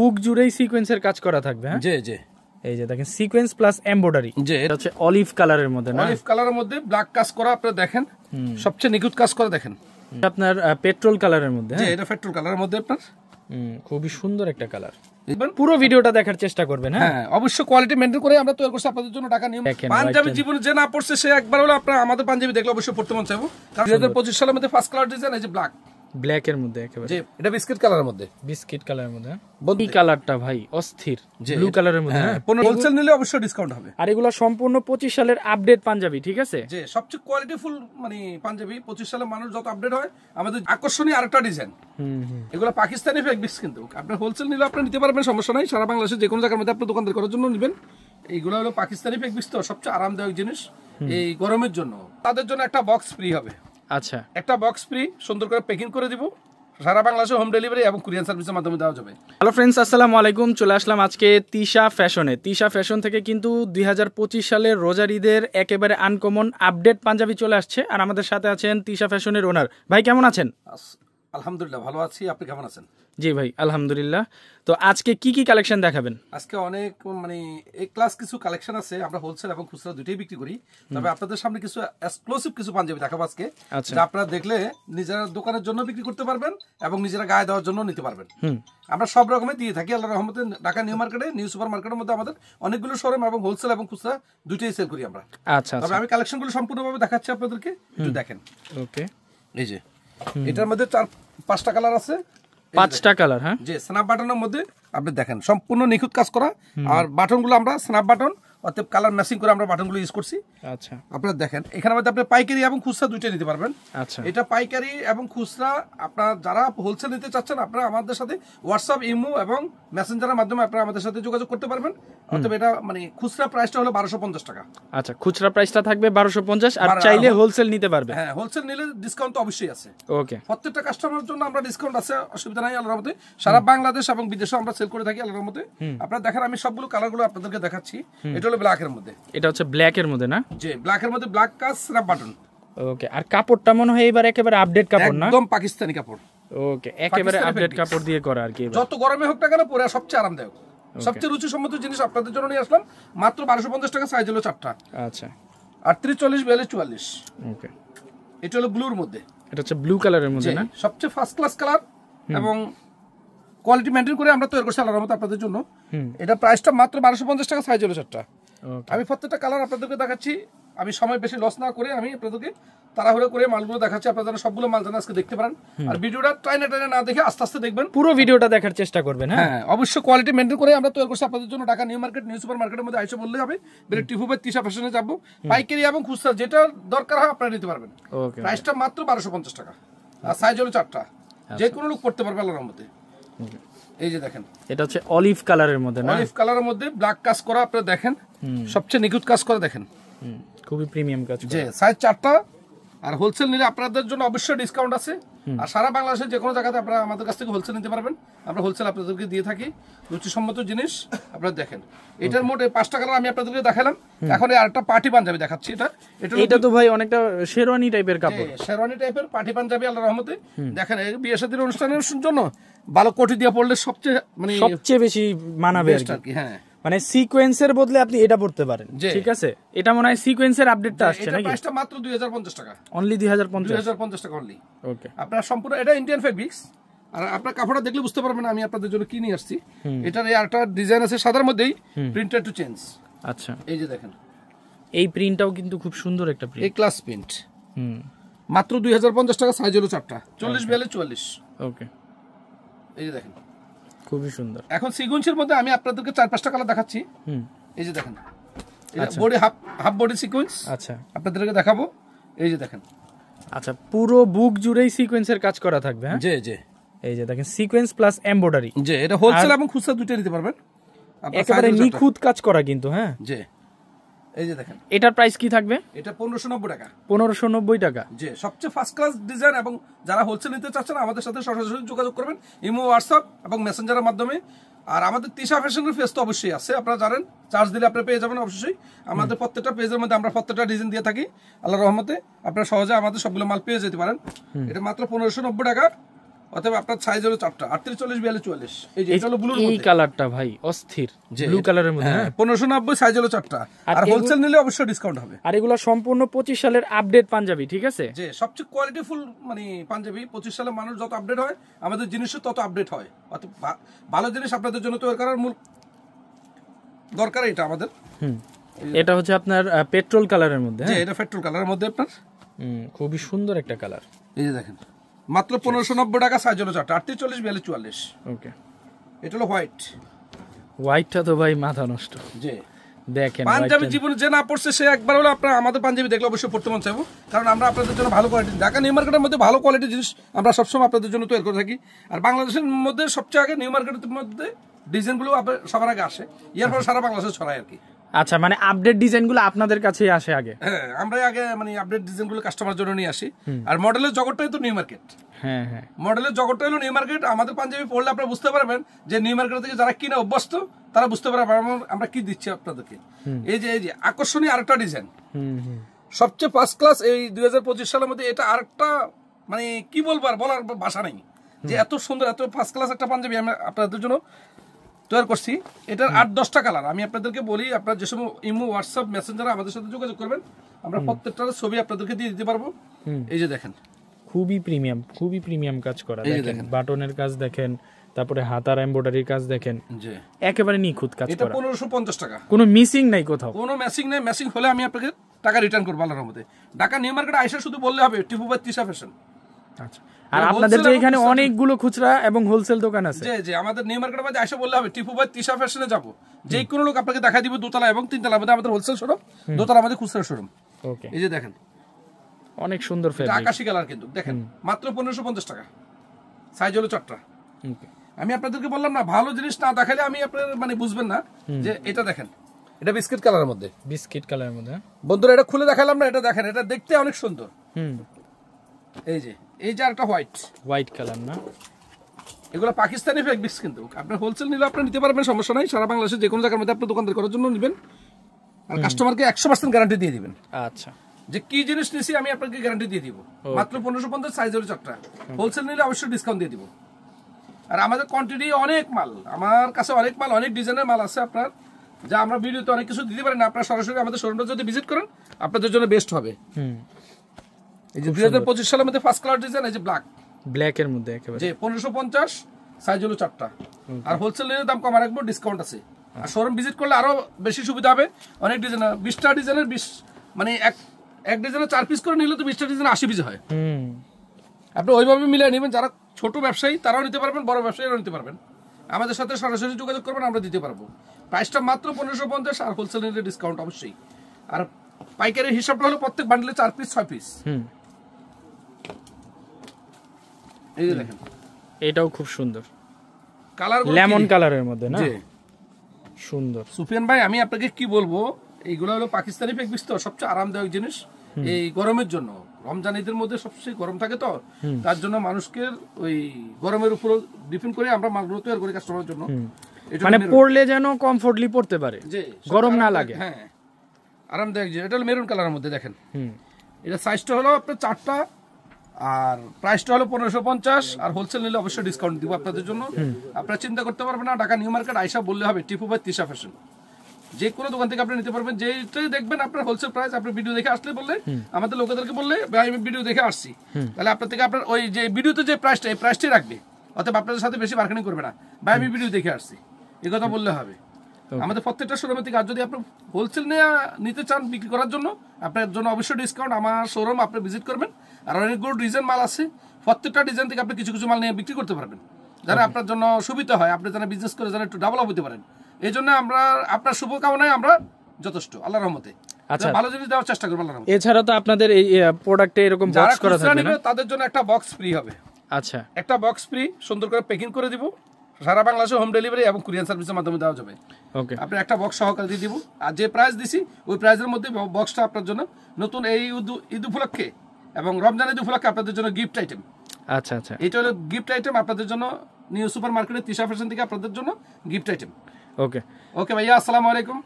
বুক জুড়েই সিকোয়েন্সের কাজ করা থাকবে। হ্যাঁ জি জি, এই যে দেখেন সিকোয়েন্স প্লাস এমব্রয়ডারি। জি, এটা হচ্ছে অলিভ কালারের মধ্যে না? অলিভ কালারের মধ্যে ব্ল্যাক কাজ করা, আপনারা দেখেন সবচেয়ে নিখুঁত কাজ করা দেখেন। আপনার পেট্রোল কালারের মধ্যে। জি, এটা পেট্রোল কালারের মধ্যে আপনার খুবই সুন্দর একটা কালার। পুরো ভিডিওটা দেখার চেষ্টা করবেন। হ্যাঁ অবশ্যই কোয়ালিটি মেইনটেইন করে আমরা তৈরি করছি আপনাদের জন্য। টাকা নিয়ম পাঞ্জাবি জীবনে যে না পড়ছে সে একবার হলো আপনারা আমাদের পাঞ্জাবি দেখলে অবশ্যই পড়তে মন চাইবো। কারণ 2025 সালের মধ্যে ফার্স্ট কালার ডিজাইন এই যে ব্ল্যাক এর মধ্যে একেবারে। জি, এটা বিস্কিট কালারের মধ্যে। বিস্কিট কালারের মধ্যে এই কালারটা ভাই অস্থির, ব্লু কালারের মধ্যে। হ্যাঁ হোলসেল নিলে অবশ্যই ডিসকাউন্ট হবে। আর এগুলো সম্পূর্ণ 25 সালের আপডেট পাঞ্জাবি, ঠিক আছে? জি, সবচেয়ে কোয়ালিটিফুল মানে পাঞ্জাবি 25 সালে মানুষ যত আপডেট হয় আমাদের আকর্ষণীয় আরেকটা ডিজাইন। এগুলো পাকিস্তানি ফেব্রিক্স, কিন্তু আপনি হোলসেল নিলে আপনি নিতে পারবেন, সমস্যা নাই। সারা বাংলাদেশে যে কোনো জায়গার মধ্যে আপনি দোকানদার করার জন্য নেবেন। এইগুলো হলো পাকিস্তানি ফেব্রিক্স, তো সবচেয়ে আরামদায়ক জিনিস এই গরমের জন্য। তাদের জন্য একটা বক্স ফ্রি হবে। আচ্ছা, একটা বক্স ফ্রি সুন্দর করে প্যাকিং করে দিব। সারা বাংলাদেশে হোম ডেলিভারি এবং কুরিয়ার সার্ভিসের মাধ্যমে দেওয়া যাবে। হ্যালো ফ্রেন্ডস, আসসালামু আলাইকুম। চলে আসলাম আজকে তিশা ফ্যাশনে। তিশা ফ্যাশন থেকে কিন্তু 2025 সালের রোজার ঈদের একেবারে আনকমন আপডেট পাঞ্জাবি চলে আসছে। আর আমাদের সাথে আছেন তিশা ফ্যাশনের ওনার ভাই। কেমন আছেন? আলহামদুলিল্লাহ ভালো আছি, আপনি কেমন আছেন? জি ভাই আলহামদুলিল্লাহ। তো আজকে কি কি কালেকশন দেখাবেন? আজকে অনেক মানে এই ক্লাস কিছু কালেকশন আছে। আমরা হোলসেল এবং খুচরা দুটোই বিক্রি করি, তবে আপনাদের সামনে কিছু এক্সক্লুসিভ কিছু পাঞ্জাবি দেখাবো আজকে, যা আপনারা দেখলে নিজেরা দোকানের জন্য বিক্রি করতে পারবেন এবং নিজেরা গায়ে দেওয়ার জন্য নিতে পারবেন। আমরা সব রকমের দিয়ে থাকি আল্লাহর রহমতে। ঢাকা নিউ মার্কেটে, নিউ সুপার মার্কেটের মধ্যে আমাদের অনেকগুলো শোরুম এবং হোলসেল এবং খুচরা দুটোই সেল করি আমরা। আচ্ছা, তবে আমি কালেকশনগুলো সম্পূর্ণভাবে দেখাচ্ছি আপনাদেরকে, একটু দেখেন। ওকে, এই যে এটার মধ্যে 4-5টা কালার আছে। 5টা কালার। হ্যাঁ, যে স্ন্যাপ বাটনের মধ্যে আপনি দেখেন সম্পূর্ণ নিখুঁত কাজ করা। আর বাটনগুলো আমরা স্ন্যাপ বাটন, অর্থাৎ কালার ম্যাচিং করে আমরা বাটনগুলো ইউজ করছি। আচ্ছা, আপনারা দেখেন এখানে মধ্যে আপনি পাইকারি এবং খুচরা দুইটা নিতে পারবেন। আচ্ছা, এটা পাইকারি এবং খুচরা। আপনারা যারা হোলসেল নিতে চাচ্ছেন আপনারা আমাদের সাথে হোয়াটসঅ্যাপ, ইমো এবং মেসেঞ্জারের মাধ্যমে আপনারা আমাদের সাথে যোগাযোগ করতে পারবেন। অর্থাৎ এটা মানে খুচরা প্রাইসটা হলো 1250 টাকা। আচ্ছা, খুচরা প্রাইসটা থাকবে 1250, আর চাইলে হোলসেল নিতে পারবে। হ্যাঁ, হোলসেল নিলে ডিসকাউন্ট তো অবশ্যই আছে। ওকে, প্রত্যেকটা কাস্টমারের জন্য আমরা ডিসকাউন্ট আছে, অসুবিধা নাই আল্লাহর রহমতে। সারা বাংলাদেশ এবং বিদেশে আমরা সেল করে থাকি আল্লাহর রহমতে। আপনারা দেখেন আমি সবগুলো কালারগুলো আপনাদেরকে দেখাচ্ছি। এটা হলো ব্ল্যাক এর মধ্যে। এটা হচ্ছে ব্ল্যাক এর মধ্যে না? জি, ব্ল্যাক এর মধ্যে ব্ল্যাক কাজ স্ন্যাপ বাটন। ওকে, আর কাপড়টা মনে হয় এবার একেবারে আপডেট কাপড় না? একদম পাকিস্তানি কাপড়। ওকে, একেবারে আপডেট কাপড় দিয়ে করা আর কি। যত গরমে হোক না কেন পরে সবচেয়ে আরামদায়ক, সবচেয়ে রুচিসম্মত জিনিস আপনাদের জন্য নিয়ে আসলাম। মাত্র 1250 টাকা, সাইজ হলো 4টা। আচ্ছা, 38, 40, 42, 44। ওকে, এটা হলো ব্লুর মধ্যে। এটা হচ্ছে ব্লু কালারের মধ্যে না? সবচেয়ে ফার্স্ট ক্লাস কালার এবং কোয়ালিটি মেইনটেইন করে আমরা তৈরি করছি আল্লাহর রহমতে আপনাদের জন্য। এটা প্রাইসটা মাত্র 1250 টাকা, সাইজ হলো 4টা। আমি প্রত্যেকটা কালার আপনাদেরকে দেখাচ্ছি। আমি সময় বেশি লস না করে আমি আপনাদেরকে তাড়াহুড়ো করে মালগুলো দেখাচ্ছি, আপনারা সবগুলো মাল জানা আজকে দেখতে পারেন। আর ভিডিওটা টাইনে না দেখে আস্তে আস্তে দেখবেন, পুরো ভিডিওটা দেখার চেষ্টা করবেন। হ্যাঁ অবশ্যই কোয়ালিটি মেইনটেইন করে আমরা তৈরি করছি আপনাদের জন্য। Dhaka new market, new super মার্কেটের মধ্যে আইসে বললেই হবে। টিফুবের তিশা ফ্যাশনে যাবো। পাইকারি এবং খুচরা যেটা দরকার হয় আপনারা নিতে পারবেন। প্রাইসটা মাত্র 1250 টাকা, আর সাইজ হলো 4টা। যে কোনো লোক পড়তে পারবে আল্লাহর রহমতে। এই যে দেখেন, এটা হচ্ছে অলিভ কালারের মধ্যে না? অলিভ কালারের মধ্যে ব্ল্যাক কাজ করা, আপনারা দেখেন সবচেয়ে নিখুঁত কাজ করা দেখেন। খুবই প্রিমিয়াম কাজ। যে সাইজ 4টা, আর হোলসেল নিলে আপনাদের জন্য অবশ্যই ডিসকাউন্ট আছে। আর সারা বাংলাদেশের যে কোনো জায়গাতে আপনারা আমাদের কাছ থেকে হোলসেল নিতে পারবেন। আমরা হোলসেল আপনাদেরকে দিয়ে থাকি রুচিসম্মত জিনিস। আপনারা দেখেন এটার মোট 5টা কালার আমি আপনাদেরকে দেখালাম। এখন আরেকটা পার্টি পাঞ্জাবি দেখাচ্ছি। এটা তো ভাই অনেকটা শেরওয়ানি টাইপের কাপড়, শেরওয়ানি টাইপের পার্টি পাঞ্জাবি আল্লাহর রহমতে। দেখেন বিয়ে শাদীর অনুষ্ঠানের জন্য ভালো কোটি দিয়ে পড়লে সবচেয়ে বেশি মানাবে আর কি। হ্যাঁ, মানে সিকোয়েন্সের বদলে আপনি এটা পড়তে পারেন, ঠিক আছে? এটা মনে হয় সিকোয়েন্সের আপডেটটা আসছে নাকি? প্রাইসটা মাত্র 2050 টাকা, অনলি 2050 টাকা অনলি। ওকে, আপনারা সম্পূর্ণ এটা ইন্ডিয়ান ফেব্রিক্স। আর আপনার কাপড়টা দেখলে বুঝতে পারবেন আমি আপনাদের জন্য কি নিয়ে আসছি। এটার আরেকটা ডিজাইন আছে সাদার মধ্যেই, প্রিন্টেড টু চেঞ্জ। আচ্ছা, এই যে দেখেন এই প্রিন্টটাও কিন্তু খুব সুন্দর একটা প্রিন্ট, এই ক্লাস প্রিন্ট। মাত্র 2050 টাকা, সাইজ হলো 4টা, 40, 42, 44। ওকে, এই যে দেখেন খুবই সুন্দর। এখন সিকোয়েন্সের মধ্যে আমি আপনাদেরকে 4-5টা কালার দেখাচ্ছি। এই যে দেখেন, বডি হাফ বডি সিকোয়েন্স। আচ্ছা, আপনাদেরকে দেখাবো। এই যে দেখেন, আচ্ছা, পুরো বুক জুড়েই সিকোয়েন্সের কাজ করা থাকবে। হ্যাঁ, জি জি, এই যে দেখেন সিকোয়েন্স প্লাস এমব্রয়ডারি। জি, এটা হোলসেল এবং খুচরা দুটো নিতে পারবেন। একেবারে নিখুঁত কাজ করা কিন্তু। হ্যাঁ, জি, এই যে দেখেন এটার প্রাইস কি থাকবে? এটা 1590 টাকা। 1590 টাকা। জি, সবচেয়ে ফার্স্ট ক্লাস ডিজাইন। এবং যারা হোলসেল নিতে চাচ্ছেন আমাদের সাথে সরাসরি যোগাযোগ করবেন ইমো, হোয়াটসঅ্যাপ এবং মেসেঞ্জারের মাধ্যমে। আর আমাদের তিশা ফ্যাশনের পেজ তো অবশ্যই আছে, আপনারা জানেন। চার্জ দিলে আপনি পেয়ে যাবেন অবশ্যই। আমাদের প্রত্যেকটা পেজের মধ্যে আমরা প্রত্যেকটা ডিজাইন দিয়ে থাকি আল্লাহর রহমতে। আপনারা সহজে আমাদের সবগুলো মাল পেয়ে যেতে পারেন। এটা মাত্র 1590 টাকা, অথবা আপনার সাইজ হলো 4টা 38 40 42 44 এই যে এটা হলো ব্লুর মধ্যে এই কালারটা ভাই অস্থির ব্লু কালারের মধ্যে। হ্যাঁ 1590 সাইজ হলো 4টা আর হোলসেল নিলে অবশ্যই ডিসকাউন্ট হবে। আর এগুলো সম্পূর্ণ 25 সালের আপডেট পাঞ্জাবি, ঠিক আছে? যে সবচেয়ে কোয়ালিটিফুল মানে পাঞ্জাবি 25 সালে মানুষ যত আপডেট হয় আমাদের জিনিসও তত আপডেট হয়। অত ভালো জিনিস আপনাদের জন্য তৈরি করার মূল দরকার এটা আমাদের। এটা হচ্ছে আপনার পেট্রোল কালারের মধ্যে। হ্যাঁ এটা পেট্রোল কালারের মধ্যে আপনার খুবই সুন্দর একটা কালার। এই যে দেখেন মাত্র 1590 টাকা সাইজ হলো 4টা 38 40 42 44। ওকে এটা হলো হোয়াইটটা তো ভাই মাথা নষ্ট। যে দেখেন পাঞ্জাবি জীবনে যে না পড়ছে সে একবার হলো আপনার আমাদের পাঞ্জাবি দেখলে অবশ্যই পড়তে মন চাইবো, কারণ আমরা আপনাদের জন্য ভালো কোয়ালিটি ঢাকা নিউ মার্কেটের মধ্যে ভালো কোয়ালিটির জিনিস আমরা সবসময় আপনাদের জন্য তৈরি করে থাকি। আর বাংলাদেশের মধ্যে সবচেয়ে আগে নিউ মার্কেটের মধ্যে ডিজাইনগুলো সবার আগে আসে, এরপর সারা বাংলাদেশে ছড়ায় আর কি। আচ্ছা, মানে আপডেট ডিজাইনগুলো আপনাদের কাছেই আসে আগে? হ্যাঁ আমরা আগে মানে আপডেট ডিজাইনগুলো কাস্টমার জন্য নিয়ে আসি। আর মডেলের জগৎটাই তো নিউ মার্কেট। হ্যাঁ হ্যাঁ মডেলের জগৎটা হলো নিউ মার্কেট। আমাদের পাঞ্জাবি পড়লে আপনারা বুঝতে পারবেন যে নিউ মার্কেট থেকে যারা কিনে অভ্যস্ত তারা বুঝতে পারবে আমরা কি দিচ্ছি আপনাদেরকে। এই যে আকর্ষণীয় আরেকটা ডিজাইন সবচেয়ে ফার্স্ট ক্লাস এই 2025 সালের মধ্যে এটা আরেকটা মানে কি বলবো আর বলার ভাষা নেই যে এত সুন্দর এত ফার্স্ট ক্লাস একটা পাঞ্জাবি আমি আপনাদের জন্য তৈরি করছি। এটার 8-10টা কালার আমি আপনাদেরকে বলি। আপনারা যে সময় ইমো হোয়াটসঅ্যাপ মেসেঞ্জারে আমাদের সাথে যোগাযোগ করবেন আমরা প্রত্যেকটার ছবি আপনাদেরকে দিয়ে দিতে পারবো। এই যে দেখেন খুবই প্রিমিয়াম কাজ করা, দেখেন বাটনের কাজ দেখেন, তারপরে হাতার এমব্রয়ডারির কাজ দেখেন, জি একেবারে নিখুঁত কাজ করা। এটা 1550 টাকা, কোনো মিসিং নাই কোথাও, কোনো ম্যাচিং নাই। ম্যাচিং হলে আমি আপনাকে টাকা রিটার্ন করব আল্লাহর রহমতে। ঢাকা নিউ মার্কেটে আইসা শুধু বললে হবে টিপু ভাই তিশা ফ্যাশন। আচ্ছা, আর আপনাদের তো এখানে অনেকগুলো খুচরা এবং হোলসেল দোকান আছে। জি জি আমাদের নিউ মার্কেটের মধ্যে আইসা বললে হবে টিপু ভাই তিশা ফ্যাশনে যাব, যে কোনো লোক আপনাকে দেখা দিবে। দোতলা এবং তিনতলা মধ্যে আমাদের হোলসেল শোরুম, দোতলা আমাদের খুচরা শোরুম। ওকে, এই যে দেখেন অনেক সুন্দর ফেব্রিক, আকাশী কালার কিন্তু দেখেন মাত্র 1550 টাকা সাইজ হলো 4টা। আমি আপনাদেরকে বললাম না ভালো জিনিস না দেখালে আমি আপনার মানে বুঝবেন না যে এটা দেখেন এটা বিস্কিট কালারের মধ্যে, বন্ধুরা এটা খুলে দেখালাম না, এটা দেখেন এটা দেখতে অনেক সুন্দর। এই যে একটা হোয়াইট কালার না, এগুলো পাকিস্তানি ফেব্রিক্স কিন্তু আপনার হোলসেল নিলে আপনি নিতে পারবেন, সমস্যা নাই। সারা বাংলাদেশে যে কোনো জায়গার মধ্যে আপনি দোকানদার করার জন্য নেবেন আর কাস্টমারকে 100% গ্যারান্টি দিয়ে দিবেন। আচ্ছা, যে কি জিনিস নিছি আমি আপনাকে গ্যারান্টি দিয়ে দিব। মাত্র 1550 সাইজ হলো 4টা, হোলসেল নিলে অবশ্যই ডিসকাউন্ট দিয়ে দিব। আর আমাদের কোয়ান্টিটি অনেক মাল, আমার কাছে অনেক মাল অনেক ডিজাইনের মাল আছে আপনার, যা আমরা ভিডিওতে অনেক কিছু দিতে পারি না। আপনারা সরাসরি আমাদের শোরুমটা যদি ভিজিট করেন আপনাদের জন্য বেস্ট হবে। এই যে 2025 সালের মধ্যে ফার্স্ট কালার ডিজাইন, এই যে ব্ল্যাক এর মধ্যে একেবারে যে 1550 সাইজ হলো 4টা। আর হোলসেল নিলে দাম কম রাখবো, ডিসকাউন্ট আছে। আর শোরুম ভিজিট করলে আরো বেশি সুবিধা হবে। অনেক ডিজাইন 20টা ডিজাইনের 20 মানে এক ডিজাইনের 4 পিস করে নিলে তো 20টা ডিজাইন 80 পিস হয়। আপনি ওইভাবে মিলিয়ে নেবেন। যারা ছোট ব্যবসায়ী তারাও নিতে পারবেন, বড় ব্যবসায়ীরাও নিতে পারবেন। আমাদের সাথে সরাসরি যোগাযোগ করবেন, আমরা দিতে পারবো। প্রাইসটা মাত্র 1550 আর হোলসেল নিলে ডিসকাউন্ট অবশ্যই। আর পাইকারি হিসাবটা হলো প্রত্যেক বান্ডেলে 4 পিস 6 পিস। এই যে দেখেন এটাও খুব সুন্দর কালার, লেমন কালারের মধ্যে না, সুন্দর। সুফিয়ান ভাই আমি আপনাকে কি বলবো, এইগুলো হলো পাকিস্তানি ফেব্রিক্স তো সবচেয়ে আরামদায়ক জিনিস এই গরমের জন্য। রমজান ঈদের মধ্যে সবচেয়ে গরম থাকে তো, তার জন্য মানুষকে ওই গরমের উপর ডিপেন্ড করে আমরা মালগুলো তৈরি করি কাস্টমারের জন্য, মানে পরলে যেন কমফোর্টলি পড়তে পারে, গরম না লাগে। হ্যাঁ আরামদায়ক। এটা হলো মেরুন কালারের মধ্যে দেখেন। এটা সাইজটা হলো আপনার 4টা আর প্রাইসটা হলো 1550 আর হোলসেল নিলে অবশ্যই ডিসকাউন্ট দিব আপনাদের জন্য। আপনারা চিন্তা করতে পারবেন না, ঢাকা নিউ মার্কেট আইসা বললে হবে টিপু ভাই তিশা ফ্যাশন। যে কোনো দোকান থেকে আপনি নিতে পারবেন, যেটাই দেখবেন আপনার হোলসেল প্রাইস। আপনি ভিডিও দেখে আসলে বললে আমাদের লোকেদেরকে বললে ভাই আমি ভিডিও দেখে আসছি, তাহলে আপনার থেকে আপনার ওই যে ভিডিওতে যে প্রাইসটা এই প্রাইসটাই রাখবে। অতএব আপনাদের সাথে বেশি বার্গেনিং করবে না, ভাই আমি ভিডিও দেখে আসছি এই কথা বললে হবে। আমাদের প্রত্যেকটা শোরুমের থেকে আর যদি আপনি হোলসেল নিতে চান বিক্রি করার জন্য, আপনার জন্য অবশ্যই ডিসকাউন্ট। আমার শোরুম আপনি ভিজিট করবেন, আর অনেকগুলো ডিজাইন মাল আছে। প্রত্যেকটা ডিজাইন থেকে আপনি কিছু কিছু মাল নিয়ে বিক্রি করতে পারবেন, যারা আপনার জন্য সুবিধা হয়। আপনি যারা বিজনেস করে যারা একটু ডাবল আপ হতে পারেন, এই জন্য আমরা আপনার শুভকামনায় আমরা যথেষ্ট আল্লাহর রহমতে ভালো জিনিস দেওয়ার চেষ্টা করবো আল্লাহর রহমতে। এছাড়া তো আপনাদের এই প্রোডাক্টে এরকম বক্স করা থাকবে না, তাদের জন্য একটা বক্স ফ্রি হবে। আচ্ছা, একটা বক্স ফ্রি সুন্দর করে প্যাকিং করে দিব। সারা বাংলাদেশে হোম ডেলিভারি এবং কুরিয়ার সার্ভিসের মাধ্যমে দেওয়া যাবে। ওকে, আপনি একটা বক্স সহকারে দিয়ে দিব। আর যে প্রাইস দিছি ওই প্রাইসের মধ্যে বক্সটা আপনার জন্য নতুন এই ঈদ উপলক্ষে এবং রমজান ঈদ উপলক্ষে আপনাদের জন্য গিফট আইটেম। আচ্ছা আচ্ছা, এটা হলো গিফট আইটেম আপনাদের জন্য। নিউ সুপার মার্কেটের তিশা ফ্যাশন থেকে আপনাদের জন্য গিফট আইটেম। ওকে ওকে ভাইয়া, আসসালামু আলাইকুম।